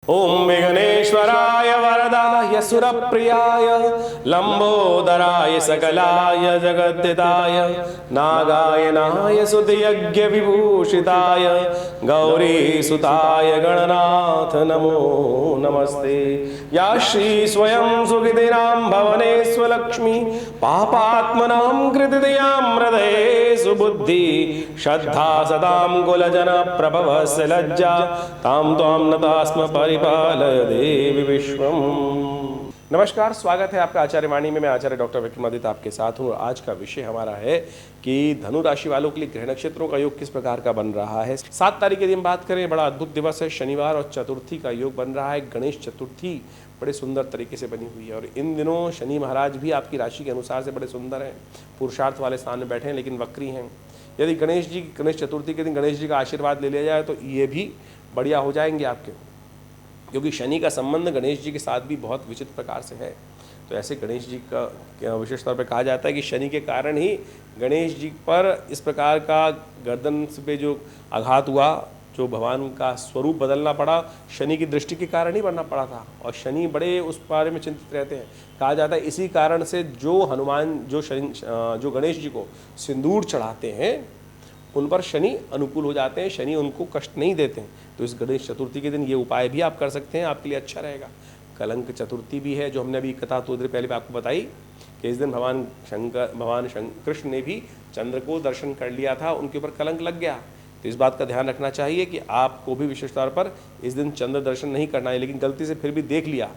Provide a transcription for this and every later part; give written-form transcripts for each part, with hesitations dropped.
ओम विघ्नेश्वराय वरदाय सुरप्रियाय लंबोदराय सकलाय जगद्दिताय नागायनाय सुतयज्ञ विभूषिताय गौरीसुताय गणनाथ नमो नमस्ते। या श्री स्वयं सुखितिनां भवनेश्वलक्ष्मी पापात्मनां कृतिदयां हृदये सुबुद्धि श्रद्धा सदां कुलजन प्रभवस्य लज्जा तां त्वां नतास्म परिपालय देवी विश्वम्। नमस्कार, स्वागत है आपका आचार्य वाणी में। मैं आचार्य डॉक्टर विक्रमादित्य आपके साथ हूँ। आज का विषय हमारा है कि धनु राशि वालों के लिए ग्रह नक्षत्रों का योग किस प्रकार का बन रहा है। 7 तारीख की हम बात करें, बड़ा अद्भुत दिवस है, शनिवार और चतुर्थी का योग बन रहा है। गणेश चतुर्थी बड़े सुंदर तरीके से बनी हुई है और इन दिनों शनि महाराज भी आपकी राशि के अनुसार से बड़े सुंदर हैं, पुरुषार्थ वाले स्थान में बैठे हैं, लेकिन वक्री हैं। यदि गणेश चतुर्थी के दिन गणेश जी का आशीर्वाद ले लिया जाए तो ये भी बढ़िया हो जाएंगे आपके, क्योंकि शनि का संबंध गणेश जी के साथ भी बहुत विचित्र प्रकार से है। तो ऐसे गणेश जी का विशेष तौर पर कहा जाता है कि शनि के कारण ही गणेश जी पर इस प्रकार का गर्दन पे जो आघात हुआ, जो भगवान का स्वरूप बदलना पड़ा, शनि की दृष्टि के कारण ही बनना पड़ा था। और शनि बड़े उस बारे में चिंतित रहते हैं। कहा जाता है इसी कारण से जो गणेश जी को सिंदूर चढ़ाते हैं उन पर शनि अनुकूल हो जाते हैं, शनि उनको कष्ट नहीं देते हैं। तो इस गणेश चतुर्थी के दिन ये उपाय भी आप कर सकते हैं, आपके लिए अच्छा रहेगा। कलंक चतुर्थी भी है, जो हमने अभी कथा थोड़ी देर पहले आपको बताई कि इस दिन भगवान कृष्ण ने भी चंद्र को दर्शन कर लिया था, उनके ऊपर कलंक लग गया। तो इस बात का ध्यान रखना चाहिए कि आपको भी विशेष तौर पर इस दिन चंद्र दर्शन नहीं करना है, लेकिन गलती से फिर भी देख लिया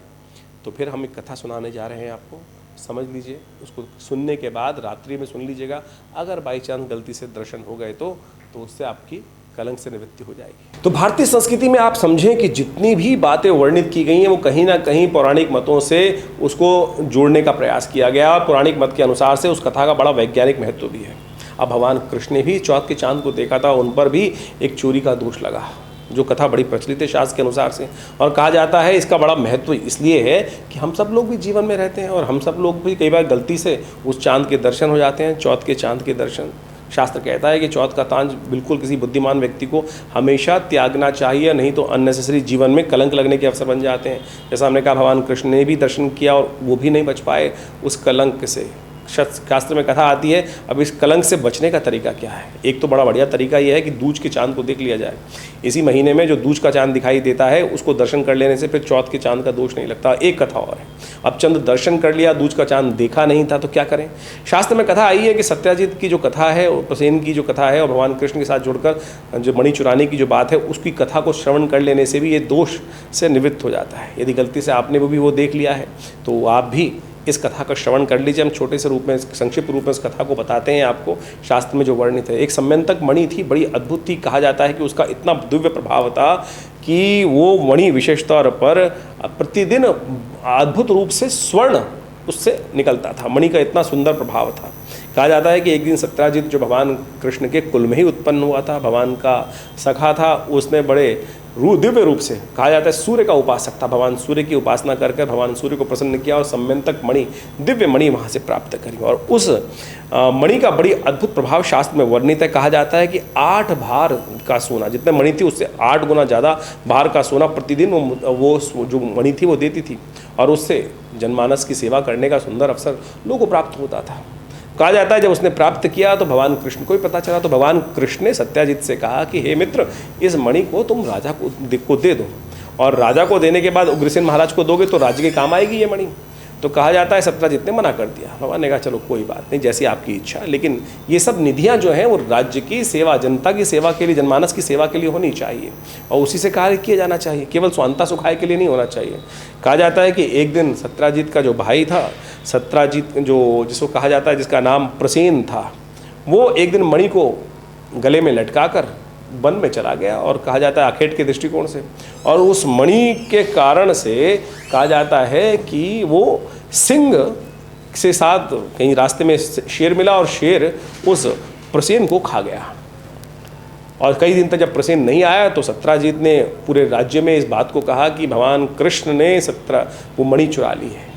तो फिर हम एक कथा सुनाने जा रहे हैं आपको, समझ लीजिए। उसको सुनने के बाद रात्रि में सुन लीजिएगा। अगर बाई चांस गलती से दर्शन हो गए तो उससे आपकी कलंक से निवृत्ति हो जाएगी। तो भारतीय संस्कृति में आप समझें कि जितनी भी बातें वर्णित की गई हैं वो कहीं ना कहीं पौराणिक मतों से उसको जोड़ने का प्रयास किया गया। पौराणिक मत के अनुसार से उस कथा का बड़ा वैज्ञानिक महत्व भी है। अब भगवान कृष्ण ने भी चौथ के चांद को देखा था, उन पर भी एक चोरी का दोष लगा, जो कथा बड़ी प्रचलित है शास्त्र के अनुसार से। और कहा जाता है इसका बड़ा महत्व इसलिए है कि हम सब लोग भी जीवन में रहते हैं और हम सब लोग भी कई बार गलती से उस चांद के दर्शन हो जाते हैं, चौथ के चांद के दर्शन। शास्त्र कहता है कि चौथ का चांद बिल्कुल किसी बुद्धिमान व्यक्ति को हमेशा त्यागना चाहिए, नहीं तो अननेसेसरी जीवन में कलंक लगने के अवसर बन जाते हैं। जैसा हमने कहा, भगवान कृष्ण ने भी दर्शन किया और वो भी नहीं बच पाए उस कलंक से। शास्त्र में कथा आती है। अब इस कलंक से बचने का तरीका क्या है? एक तो बड़ा बढ़िया तरीका यह है कि दूज के चांद को देख लिया जाए। इसी महीने में जो दूज का चांद दिखाई देता है उसको दर्शन कर लेने से फिर चौथ के चांद का दोष नहीं लगता। एक कथा और है, अब चंद्र दर्शन कर लिया, दूज का चांद देखा नहीं था तो क्या करें? शास्त्र में कथा आई है कि सत्याजित की जो कथा है और प्रसेन की जो कथा है और भगवान कृष्ण के साथ जुड़कर जो मणि चुराने की जो बात है उसकी कथा को श्रवण कर लेने से भी ये दोष से निवृत्त हो जाता है। यदि गलती से आपने भी वो देख लिया है तो आप भी इस कथा का श्रवण कर लीजिए। हम छोटे से रूप में, संक्षिप्त रूप में इस कथा को बताते हैं आपको। शास्त्र में जो वर्णित है, एक सम्यंतक मणि थी, बड़ी अद्भुत थी। कहा जाता है कि उसका इतना दिव्य प्रभाव था कि वो मणि विशेष तौर पर प्रतिदिन अद्भुत रूप से स्वर्ण उससे निकलता था। मणि का इतना सुंदर प्रभाव था। कहा जाता है कि एक दिन सत्याजित जो भगवान कृष्ण के कुल में ही उत्पन्न हुआ था, भगवान का सखा था, उसने बड़े दिव्य रूप से, कहा जाता है सूर्य का उपासक था, भगवान सूर्य की उपासना करके भगवान सूर्य को प्रसन्न किया और सम्यंतक मणि, दिव्य मणि वहाँ से प्राप्त करी। और उस मणि का बड़ी अद्भुत प्रभाव शास्त्र में वर्णित है। कहा जाता है कि 8 भार का सोना, जितने मणि थी उससे 8 गुना ज़्यादा भार का सोना प्रतिदिन वो जो मणि थी वो देती थी और उससे जनमानस की सेवा करने का सुंदर अवसर लोगों को प्राप्त होता था। कहा जाता है जब उसने प्राप्त किया तो भगवान कृष्ण को ही पता चला, तो भगवान कृष्ण ने सत्याजित से कहा कि हे मित्र, इस मणि को तुम राजा को दे दो और राजा को देने के बाद उग्रसेन महाराज को दोगे तो राज्य के काम आएगी ये मणि। तो कहा जाता है सत्याजित ने मना कर दिया। भगवान ने कहा चलो कोई बात नहीं, जैसी आपकी इच्छा, लेकिन ये सब निधियाँ जो हैं वो राज्य की सेवा, जनता की सेवा के लिए, जनमानस की सेवा के लिए होनी चाहिए और उसी से कार्य किया जाना चाहिए, केवल स्वांता सुखाय के लिए नहीं होना चाहिए। कहा जाता है कि एक दिन सत्याजित का जो भाई था, सत्याजित जो जिसको कहा जाता है, जिसका नाम प्रसेन था, वो एक दिन मणि को गले में लटका कर वन में चला गया और कहा जाता है आखेट के दृष्टिकोण से, और उस मणि के कारण से कहा जाता है कि वो सिंह से साथ कहीं रास्ते में शेर मिला और शेर उस प्रसेन को खा गया। और कई दिन तक जब प्रसेन नहीं आया तो सत्याजित ने पूरे राज्य में इस बात को कहा कि भगवान कृष्ण ने वो मणि चुरा ली है।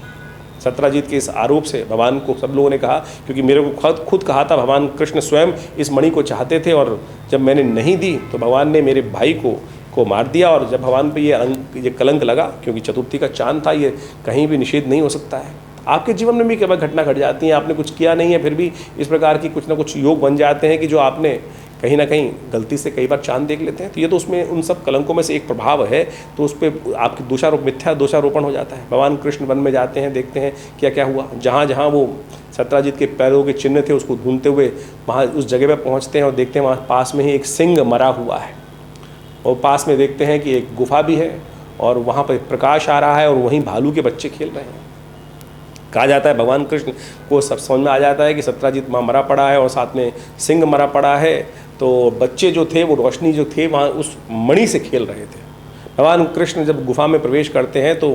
सत्याजित के इस आरोप से भगवान को सब लोगों ने कहा, क्योंकि मेरे को खुद कहा था भगवान कृष्ण स्वयं इस मणि को चाहते थे और जब मैंने नहीं दी तो भगवान ने मेरे भाई को को मार दिया। और जब भगवान पे ये कलंक लगा, क्योंकि चतुर्थी का चांद था, ये कहीं भी निषेध नहीं हो सकता है। आपके जीवन में भी कई बार घटना घट जाती है, आपने कुछ किया नहीं है, फिर भी इस प्रकार की कुछ ना कुछ योग बन जाते हैं कि जो आपने कहीं ना कहीं गलती से कई बार चांद देख लेते हैं। तो ये तो उसमें उन सब कलंकों में से एक प्रभाव है, तो उस पर आपकी मिथ्या दोषारोपण हो जाता है। भगवान कृष्ण वन में जाते हैं, देखते हैं क्या क्या हुआ, जहाँ जहाँ वो सत्राजित के पैरों के चिन्ह थे उसको ढूंढते हुए वहाँ उस जगह पर पहुँचते हैं और देखते हैं वहाँ पास में ही एक सिंह मरा हुआ है, और पास में देखते हैं कि एक गुफा भी है और वहाँ पर प्रकाश आ रहा है और वहीं भालू के बच्चे खेल रहे हैं। कहा जाता है भगवान कृष्ण को सब समझ में आ जाता है कि सत्राजित वहाँ मरा पड़ा है और साथ में सिंह मरा पड़ा है, तो बच्चे जो थे वो रोशनी जो थे वहाँ उस मणि से खेल रहे थे। भगवान कृष्ण जब गुफा में प्रवेश करते हैं तो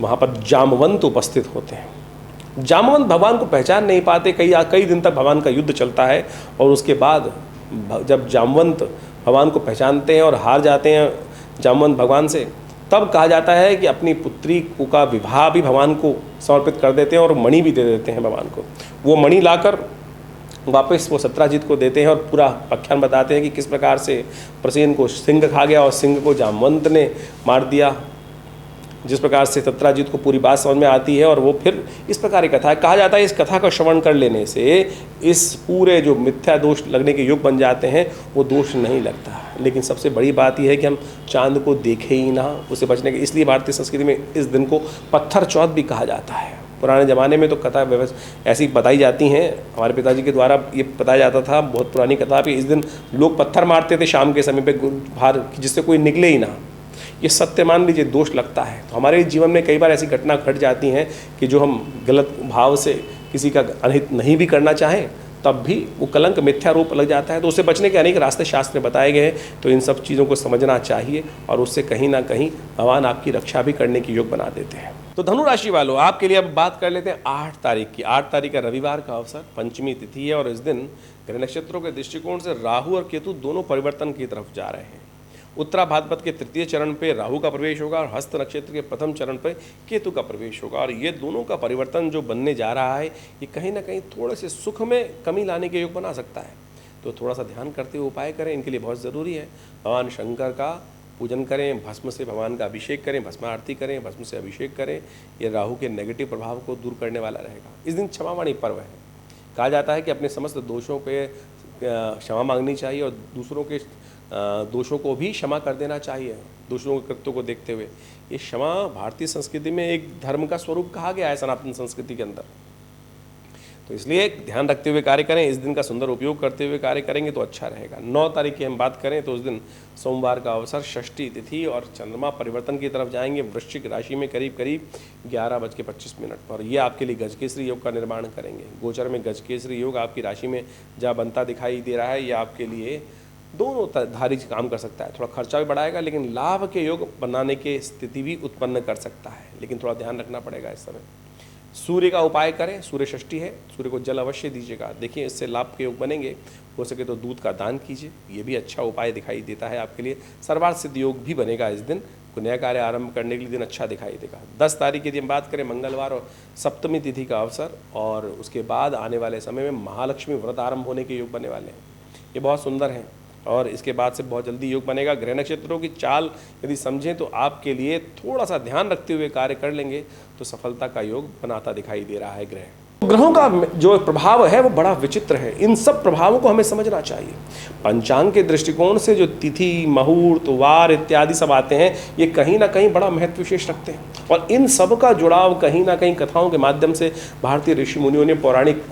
वहाँ पर जामवंत उपस्थित होते हैं। जामवंत भगवान को पहचान नहीं पाते, कई दिन तक भगवान का युद्ध चलता है, और उसके बाद जब जामवंत भगवान को पहचानते हैं और हार जाते हैं जामवंत भगवान से, तब कहा जाता है कि अपनी पुत्री का विवाह भी भगवान को समर्पित कर देते हैं और मणि भी दे देते हैं भगवान को। वो मणि लाकर वापस वो सत्राजित को देते हैं और पूरा आख्यान बताते हैं कि किस प्रकार से प्रसेन को सिंह खा गया और सिंह को जामवंत ने मार दिया। जिस प्रकार से सत्राजित को पूरी बात समझ में आती है और वो फिर इस प्रकार की कथा है। कहा जाता है इस कथा का श्रवण कर लेने से इस पूरे जो मिथ्या दोष लगने के योग बन जाते हैं वो दोष नहीं लगता। लेकिन सबसे बड़ी बात यह है कि हम चांद को देखें ही ना, उसे बचने के, इसलिए भारतीय संस्कृति में इस दिन को पत्थर चौथ भी कहा जाता है। पुराने ज़माने में तो कथा व्यवस्था ऐसी बताई जाती हैं, हमारे पिताजी के द्वारा ये बताया जाता था, बहुत पुरानी कथा भी, इस दिन लोग पत्थर मारते थे शाम के समय पे बाहर, जिससे कोई निकले ही ना। ये सत्य मान लीजिए दोष लगता है। तो हमारे जीवन में कई बार ऐसी घटना घट जाती हैं कि जो हम गलत भाव से किसी का अनहित नहीं भी करना चाहें तब भी वो कलंक मिथ्या रूप लग जाता है। तो उससे बचने के अनेक रास्ते शास्त्र में बताए गए हैं। तो इन सब चीज़ों को समझना चाहिए और उससे कहीं ना कहीं भगवान आपकी रक्षा भी करने की योग बना देते हैं। तो धनु राशि वालों, आपके लिए अब बात कर लेते हैं 8 तारीख की। 8 तारीख का रविवार का अवसर, पंचमी तिथि है और इस दिन ग्रह नक्षत्रों के दृष्टिकोण से राहु और केतु दोनों परिवर्तन की तरफ जा रहे हैं। उत्तरा भाद्रपद के तृतीय चरण पे राहु का प्रवेश होगा और हस्त नक्षत्र के प्रथम चरण पे केतु का प्रवेश होगा। और ये दोनों का परिवर्तन जो बनने जा रहा है ये कहीं ना कहीं थोड़े से सुख में कमी लाने के योग बना सकता है। तो थोड़ा सा ध्यान करते हुए उपाय करें, इनके लिए बहुत ज़रूरी है। भगवान शंकर का पूजन करें, भस्म से भगवान का अभिषेक करें, भस्म आरती करें, भस्म से अभिषेक करें। ये राहु के नेगेटिव प्रभाव को दूर करने वाला रहेगा। इस दिन क्षमावाणी पर्व है। कहा जाता है कि अपने समस्त दोषों पे क्षमा मांगनी चाहिए और दूसरों के दोषों को भी क्षमा कर देना चाहिए, दूसरों के कृत्यों को देखते हुए। ये क्षमा भारतीय संस्कृति में एक धर्म का स्वरूप कहा गया है, सनातन संस्कृति के अंदर। तो इसलिए ध्यान रखते हुए कार्य करें, इस दिन का सुंदर उपयोग करते हुए कार्य करेंगे तो अच्छा रहेगा। 9 तारीख की हम बात करें तो उस दिन सोमवार का अवसर, षष्ठी तिथि और चंद्रमा परिवर्तन की तरफ जाएंगे वृश्चिक राशि में करीब 11:25 पर। यह आपके लिए गजकेसरी योग का निर्माण करेंगे। गोचर में गजकेसरी योग आपकी राशि में जहाँ बनता दिखाई दे रहा है, यह आपके लिए दोनों धारी काम कर सकता है। थोड़ा खर्चा भी बढ़ाएगा लेकिन लाभ के योग बनाने की स्थिति भी उत्पन्न कर सकता है, लेकिन थोड़ा ध्यान रखना पड़ेगा इस समय। सूर्य का उपाय करें, सूर्य षष्ठी है, सूर्य को जल अवश्य दीजिएगा, देखिए इससे लाभ के योग बनेंगे। हो सके तो दूध का दान कीजिए, ये भी अच्छा उपाय दिखाई देता है आपके लिए। सर्वार्थ सिद्ध योग भी बनेगा इस दिन, कोई नया कार्य आरंभ करने के लिए दिन अच्छा दिखाई देगा। 10 तारीख की यदि हम बात करें, मंगलवार और सप्तमी तिथि का अवसर, और उसके बाद आने वाले समय में महालक्ष्मी व्रत आरंभ होने के योग बनने वाले हैं। ये बहुत सुंदर हैं और इसके बाद से बहुत जल्दी योग बनेगा। ग्रह नक्षत्रों की चाल यदि समझें तो आपके लिए थोड़ा सा ध्यान रखते हुए कार्य कर लेंगे तो सफलता का योग बनाता दिखाई दे रहा है ग्रह। ग्रहों का जो प्रभाव है वो बड़ा विचित्र है, इन सब प्रभावों को हमें समझना चाहिए। पंचांग के दृष्टिकोण से जो तिथि, मुहूर्त, वार इत्यादि सब आते हैं, ये कहीं ना कहीं बड़ा महत्व विशेष रखते हैं और इन सब का जुड़ाव कहीं ना कहीं कथाओं के माध्यम से भारतीय ऋषि मुनियों ने पौराणिक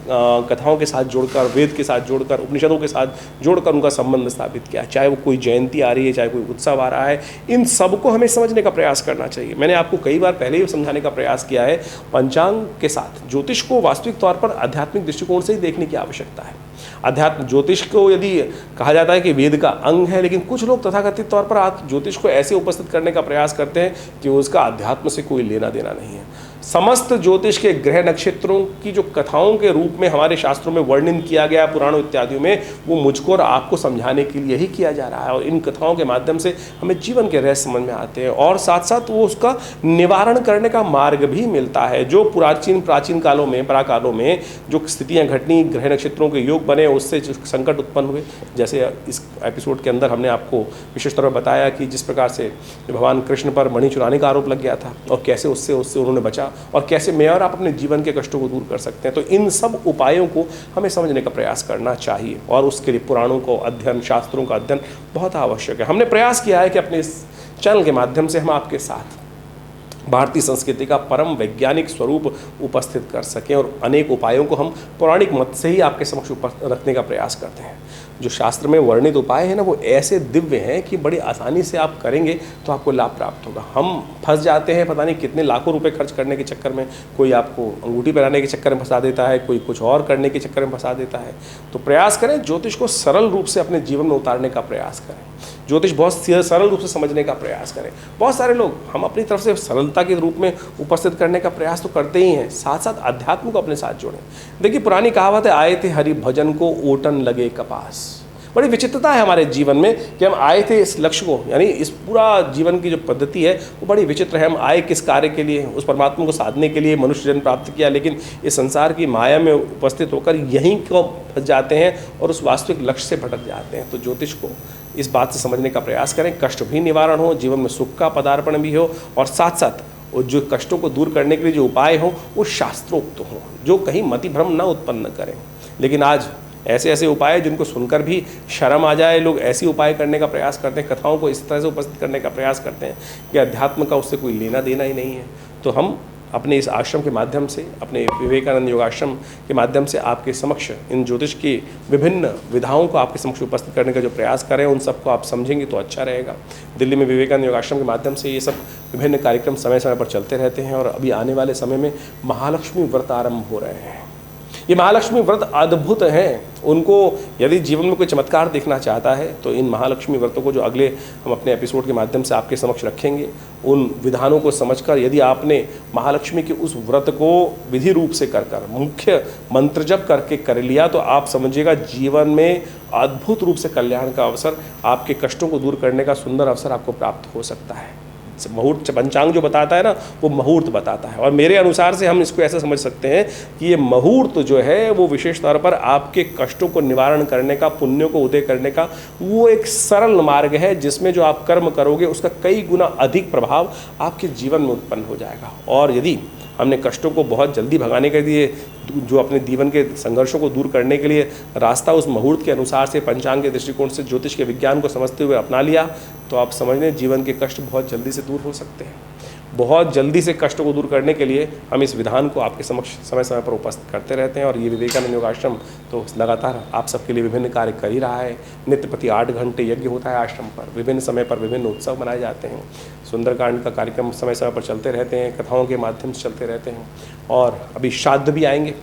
कथाओं के साथ जोड़कर, वेद के साथ जोड़कर, उपनिषदों के साथ जोड़कर उनका संबंध स्थापित किया। चाहे वो कोई जयंती आ रही है, चाहे कोई उत्सव आ रहा है, इन सबको हमें समझने का प्रयास करना चाहिए। मैंने आपको कई बार पहले ही समझाने का प्रयास किया है, पंचांग के साथ ज्योतिष को वास्तविक तौर पर आध्यात्मिक दृष्टिकोण से ही देखने की आवश्यकता है। अध्यात्म ज्योतिष को यदि कहा जाता है कि वेद का अंग है, लेकिन कुछ लोग तथाकथित तौर पर ज्योतिष को ऐसे उपस्थित करने का प्रयास करते हैं कि उसका अध्यात्म से कोई लेना देना नहीं है। समस्त ज्योतिष के ग्रह नक्षत्रों की जो कथाओं के रूप में हमारे शास्त्रों में वर्णन किया गया पुराणों इत्यादि में, वो मुझको और आपको समझाने के लिए ही किया जा रहा है। और इन कथाओं के माध्यम से हमें जीवन के रहस्य समझ में आते हैं और साथ साथ वो उसका निवारण करने का मार्ग भी मिलता है। जो प्राचीन कालों में, प्राकालों में जो स्थितियाँ घटनी, ग्रह नक्षत्रों के योग बने, उससे जो संकट उत्पन्न हुए, जैसे इस एपिसोड के अंदर हमने आपको विशेष तौर पर बताया कि जिस प्रकार से भगवान कृष्ण पर मणि चुराने का आरोप लग गया था और कैसे उससे उन्होंने बचा, और कैसे मैं और आप अपने जीवन के कष्टों को दूर कर सकते हैं। तो इन सब उपायों को हमें समझने का प्रयास करना चाहिए और उसके लिए पुराणों को अध्ययन, शास्त्रों का अध्ययन बहुत आवश्यक है। हमने प्रयास किया है कि अपने इस चैनल के माध्यम से हम आपके साथ भारतीय संस्कृति का परम वैज्ञानिक स्वरूप उपस्थित कर सकें और अनेक उपायों को हम पौराणिक मत से ही आपके समक्ष रखने का प्रयास करते हैं। जो शास्त्र में वर्णित उपाय है ना, वो ऐसे दिव्य हैं कि बड़ी आसानी से आप करेंगे तो आपको लाभ प्राप्त होगा। हम फंस जाते हैं पता नहीं कितने लाखों रुपए खर्च करने के चक्कर में। कोई आपको अंगूठी पहनाने के चक्कर में फंसा देता है, कोई कुछ और करने के चक्कर में फंसा देता है। तो प्रयास करें ज्योतिष को सरल रूप से अपने जीवन में उतारने का प्रयास करें, ज्योतिष बहुत सरल रूप से समझने का प्रयास करें। बहुत सारे लोग हम अपनी तरफ से सरलता के रूप में उपस्थित करने का प्रयास तो करते ही हैं, साथ साथ अध्यात्म को अपने साथ जोड़ें। देखिए पुरानी कहावत है, आए थे हरि भजन को ओटन लगे कपास। बड़ी विचित्रता है हमारे जीवन में कि हम आए थे इस लक्ष्य को, यानी इस पूरा जीवन की जो पद्धति है वो बड़ी विचित्र है। हम आए किस कार्य के लिए? उस परमात्मा को साधने के लिए मनुष्य जन्म प्राप्त किया, लेकिन इस संसार की माया में उपस्थित होकर यहीं को फंस जाते हैं और उस वास्तविक लक्ष्य से भटक जाते हैं। तो ज्योतिष को इस बात से समझने का प्रयास करें, कष्ट भी निवारण हो, जीवन में सुख का पदार्पण भी हो, और साथ साथ वो जो कष्टों को दूर करने के लिए जो उपाय हो वो शास्त्रोक्त हों, जो कहीं मति भ्रम न उत्पन्न करें। लेकिन आज ऐसे ऐसे उपाय जिनको सुनकर भी शर्म आ जाए, लोग ऐसी उपाय करने का प्रयास करते हैं, कथाओं को इस तरह से उपस्थित करने का प्रयास करते हैं कि अध्यात्म का उससे कोई लेना देना ही नहीं है। तो हम अपने इस आश्रम के माध्यम से, अपने विवेकानंद योगाश्रम के माध्यम से आपके समक्ष इन ज्योतिष की विभिन्न विधाओं को आपके समक्ष उपस्थित करने का जो प्रयास करें, उन सबको आप समझेंगे तो अच्छा रहेगा। दिल्ली में विवेकानंद योगाश्रम के माध्यम से ये सब विभिन्न कार्यक्रम समय समय पर चलते रहते हैं और अभी आने वाले समय में महालक्ष्मी व्रत आरंभ हो रहे हैं। ये महालक्ष्मी व्रत अद्भुत हैं। उनको यदि जीवन में कोई चमत्कार देखना चाहता है तो इन महालक्ष्मी व्रतों को जो अगले हम अपने एपिसोड के माध्यम से आपके समक्ष रखेंगे, उन विधानों को समझकर यदि आपने महालक्ष्मी के उस व्रत को विधि रूप से कर मुख्य मंत्र जप करके कर लिया तो आप समझिएगा जीवन में अद्भुत रूप से कल्याण का अवसर, आपके कष्टों को दूर करने का सुंदर अवसर आपको प्राप्त हो सकता है। मुहूर्त पंचांग जो बताता है ना, वो मुहूर्त बताता है, और मेरे अनुसार से हम इसको ऐसे समझ सकते हैं कि ये मुहूर्त जो है वो विशेष तौर पर आपके कष्टों को निवारण करने का, पुण्यों को उदय करने का वो एक सरल मार्ग है, जिसमें जो आप कर्म करोगे उसका कई गुना अधिक प्रभाव आपके जीवन में उत्पन्न हो जाएगा। और यदि हमने कष्टों को बहुत जल्दी भगाने के लिए, जो अपने जीवन के संघर्षों को दूर करने के लिए रास्ता उस मुहूर्त के अनुसार से, पंचांग के दृष्टिकोण से, ज्योतिष के विज्ञान को समझते हुए अपना लिया, तो आप समझ लें जीवन के कष्ट बहुत जल्दी से दूर हो सकते हैं। बहुत जल्दी से कष्टों को दूर करने के लिए हम इस विधान को आपके समक्ष समय समय पर उपस्थित करते रहते हैं। और ये विवेकानंद योगाश्रम तो लगातार आप सबके लिए विभिन्न कार्य कर ही रहा है। नित्य प्रति 8 घंटे यज्ञ होता है आश्रम पर, विभिन्न समय पर विभिन्न उत्सव मनाए जाते हैं, सुंदरकांड का कार्यक्रम समय समय पर चलते रहते हैं, कथाओं के माध्यम से चलते रहते हैं, और अभी श्राद्ध भी आएंगे।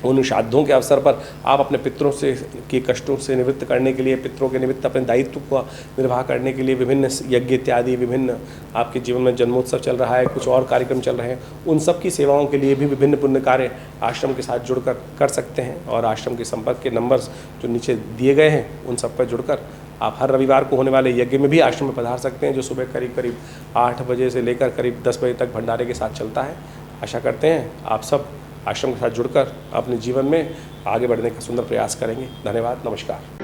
उन श्राद्धों के अवसर पर आप अपने पितरों से के कष्टों से निवृत्त करने के लिए, पितरों के निमित्त अपने दायित्व को निर्वाह करने के लिए विभिन्न यज्ञ इत्यादि, विभिन्न आपके जीवन में जन्मोत्सव चल रहा है, कुछ और कार्यक्रम चल रहे हैं, उन सब की सेवाओं के लिए भी विभिन्न पुण्य कार्य आश्रम के साथ जुड़कर कर सकते हैं। और आश्रम के संपर्क के नंबर्स जो नीचे दिए गए हैं उन सब पर जुड़कर आप हर रविवार को होने वाले यज्ञ में भी आश्रम में पधार सकते हैं, जो सुबह करीब 8 बजे से लेकर करीब 10 बजे तक भंडारे के साथ चलता है। आशा करते हैं आप सब आश्रम के साथ जुड़कर अपने जीवन में आगे बढ़ने का सुंदर प्रयास करेंगे। धन्यवाद, नमस्कार।